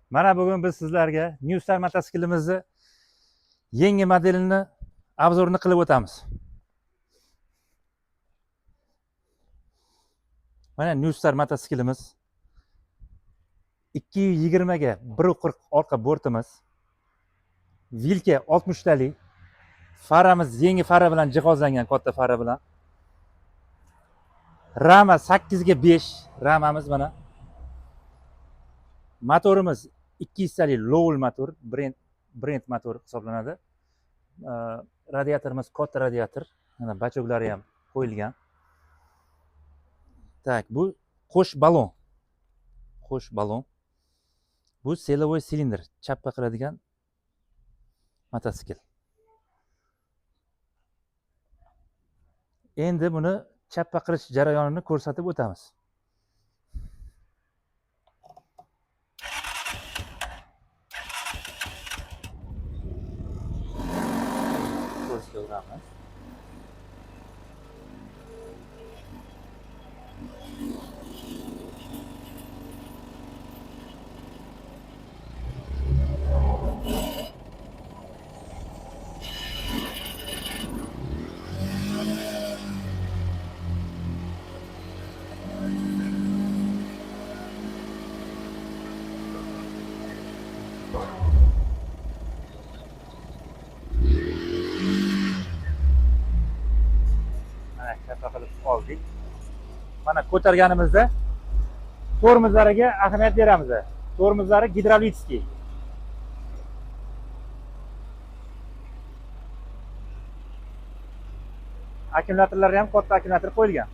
Mana bugun biz sizlarga New Star mototsiklimizni yangi modelini obzorini qilib o'tamiz. Mana New Star mototsiklimiz 220 ga 140 orqa bortimiz, vilka 60 talik, faramiz yangi fara bilan jihozlangan, katta fara bilan. Rama 8 ga 5 ramamiz mana. Motorimiz 200 talik Lowell motor, Brent motor hisoblanadi. Radiatorimiz katta radiator, mana bachoklari ham qo'yilgan. Tak, bu qo'sh balon. Bu silovoy silindr, chappa qiladigan mototsikl. Endi buni chappa qilish jarayonini ko'rsatib o'tamiz. Ko'rsatamiz. Mana chappa qilib oldik. Mana ko'targanimizda tormozlariga ahamiyat beramiz. Tormozlari gidravlitskiy. Akkumulyatorlari ham katta akkumulyator qo'yilgan.